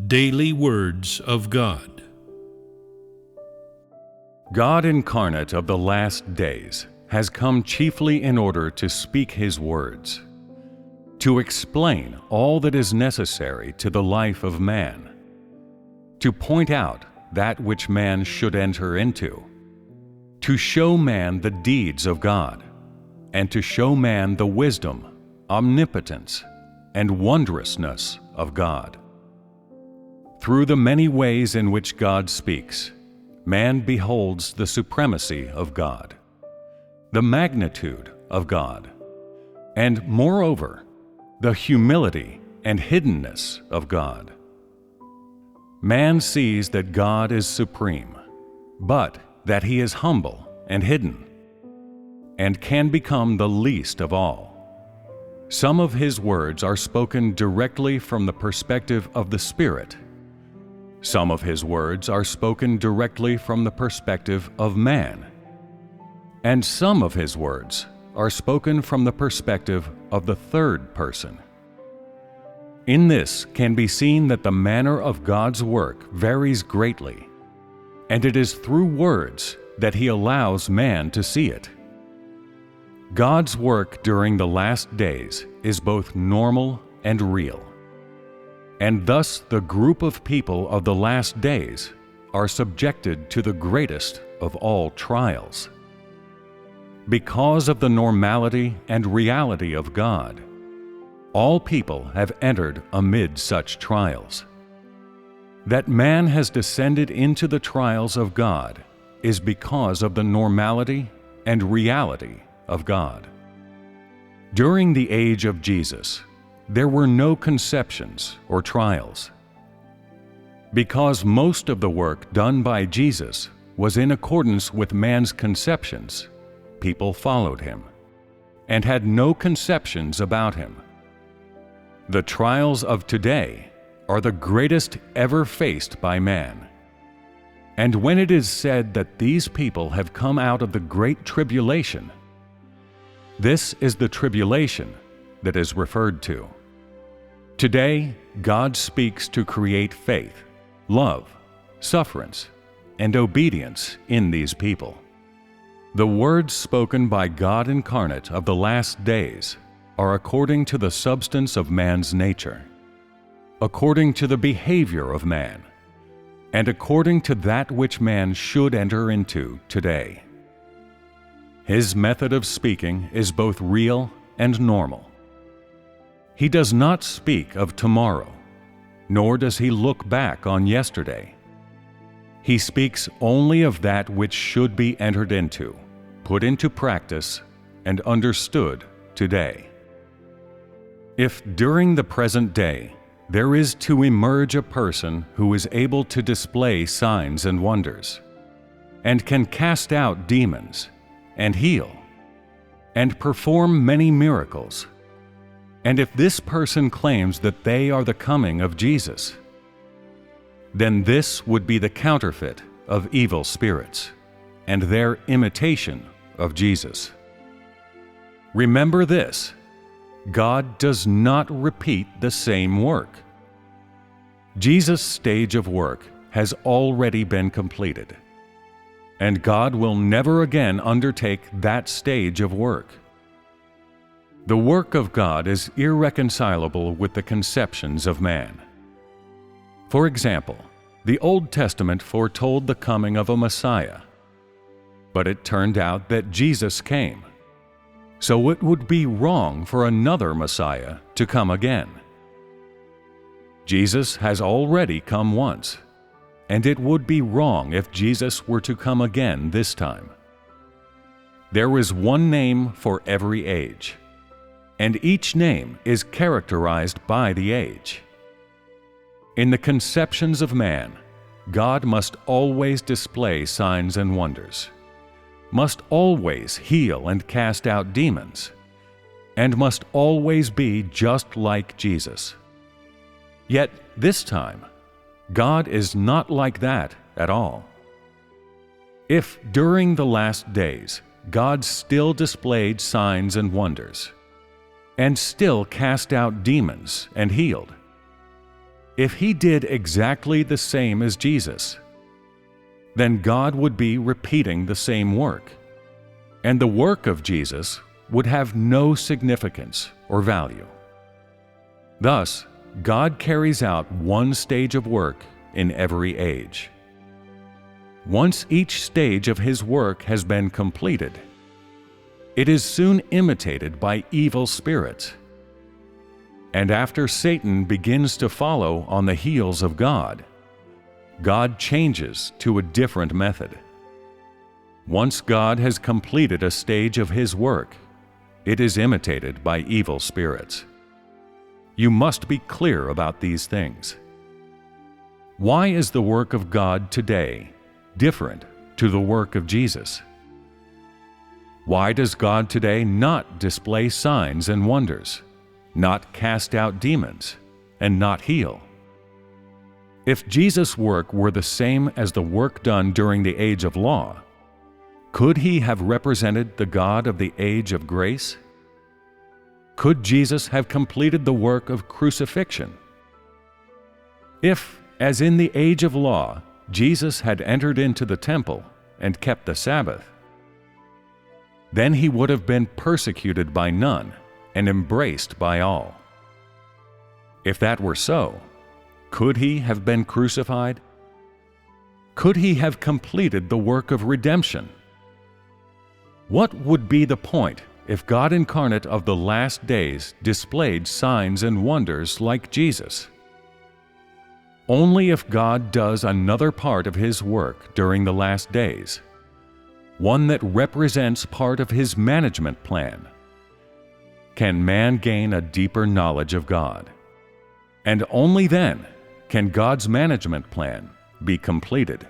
Daily Words of God. God incarnate of the last days has come chiefly in order to speak His words, to explain all that is necessary to the life of man, to point out that which man should enter into, to show man the deeds of God, and to show man the wisdom, omnipotence, and wondrousness of God. Through the many ways in which God speaks, man beholds the supremacy of God, the magnitude of God, and moreover, the humility and hiddenness of God. Man sees that God is supreme, but that He is humble and hidden, and can become the least of all. Some of His words are spoken directly from the perspective of the Spirit. Some of His words are spoken directly from the perspective of man. And some of His words are spoken from the perspective of the third person. In this can be seen that the manner of God's work varies greatly, and it is through words that He allows man to see it. God's work during the last days is both normal and real. And thus the group of people of the last days are subjected to the greatest of all trials. Because of the normality and reality of God, all people have entered amid such trials. That man has descended into the trials of God is because of the normality and reality of God. During the age of Jesus, there were no conceptions or trials. Because most of the work done by Jesus was in accordance with man's conceptions, people followed Him and had no conceptions about Him. The trials of today are the greatest ever faced by man. And when it is said that these people have come out of the great tribulation, this is the tribulation that is referred to. Today, God speaks to create faith, love, sufferance, and obedience in these people. The words spoken by God incarnate of the last days are according to the substance of man's nature, according to the behavior of man, and according to that which man should enter into today. His method of speaking is both real and normal. He does not speak of tomorrow, nor does He look back on yesterday. He speaks only of that which should be entered into, put into practice, and understood today. If during the present day there is to emerge a person who is able to display signs and wonders, and can cast out demons, and heal, and perform many miracles, and if this person claims that they are the coming of Jesus, then this would be the counterfeit of evil spirits, and their imitation of Jesus. Remember this: God does not repeat the same work. Jesus' stage of work has already been completed, and God will never again undertake that stage of work. The work of God is irreconcilable with the conceptions of man. For example, the Old Testament foretold the coming of a Messiah, but it turned out that Jesus came, so it would be wrong for another Messiah to come again. Jesus has already come once, and it would be wrong if Jesus were to come again this time. There is one name for every age, and each name is characterized by the age. In the conceptions of man, God must always display signs and wonders, must always heal and cast out demons, and must always be just like Jesus. Yet this time, God is not like that at all. If during the last days God still displayed signs and wonders, and still cast out demons and healed, If he did exactly the same as Jesus, then God would be repeating the same work, and the work of Jesus would have no significance or value. Thus, God carries out one stage of work in every age. Once each stage of his work has been completed, it is soon imitated by evil spirits. And after Satan begins to follow on the heels of God, God changes to a different method. Once God has completed a stage of his work, it is imitated by evil spirits. You must be clear about these things. Why is the work of God today different to the work of Jesus? Why does God today not display signs and wonders, not cast out demons, and not heal? If Jesus' work were the same as the work done during the age of law, could he have represented the God of the age of grace? Could Jesus have completed the work of crucifixion? If, as in the age of law, Jesus had entered into the temple and kept the Sabbath, then he would have been persecuted by none and embraced by all. If that were so, could he have been crucified? Could he have completed the work of redemption? What would be the point if God incarnate of the last days displayed signs and wonders like Jesus? Only if God does another part of his work during the last days, one that represents part of his management plan, can man gain a deeper knowledge of God. And only then can God's management plan be completed.